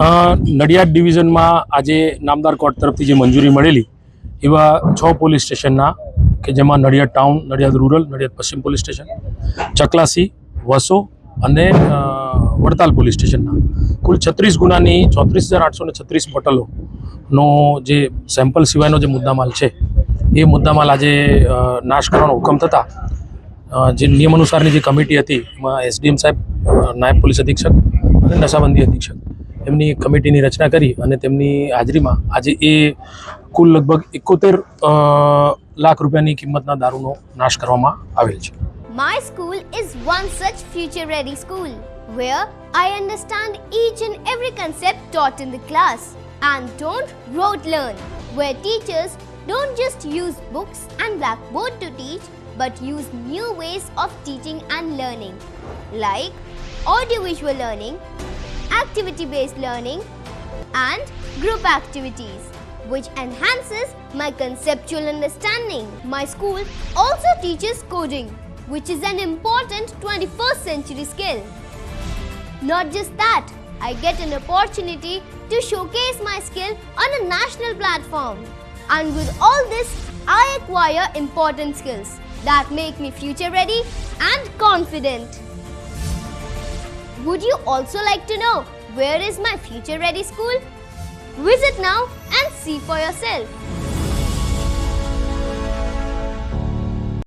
નડિયાદ ડિવિઝનમાં આજે નામદાર કોર્ટ તરફથી જે મંજૂરી મળેલી એવા 6 પોલીસ સ્ટેશનના કે જેમાં નડિયાદ ટાઉન, નડિયાદ રૂરલ, નડિયાદ પશ્ચિમ પોલીસ સ્ટેશન, ચકલાસી, વસો અને વડતાલ પોલીસ સ્ટેશનના કુલ 36 ગુનાની 34,836 બોટલોનો જે સેમ્પલ સિવાયનો જે મુદ્દામાલ છે એ મુદ્દામાલ આજે નાશ કરવાનો હુકમ થતાં જે નિયમ અનુસારની જે કમિટી હતી એમાં એસડીએમ સાહેબ, નાયબ પોલીસ અધિક્ષક અને નશાબંધી અધિક્ષક એમની કમિટીની રચના કરી અને તેમની હાજરીમાં આજે એ કુલ લગભગ 71 લાખ રૂપિયાની કિંમતના દારૂનો નાશ કરવામાં આવેલ છે. My school is one such future-ready school where I understand each and every concept taught in the class and don't rote learn, where teachers don't just use books and blackboard to teach but use new ways of teaching and learning like audiovisual learning, activity-based learning and group activities which enhances my conceptual understanding. My school also teaches coding, which is an important 21st century skill. Not just that, I get an opportunity to showcase my skill on a national platform. And with all this, I acquire important skills that make me future ready and confident. Would you also like to know where is my future ready school? Visit now and see for yourself.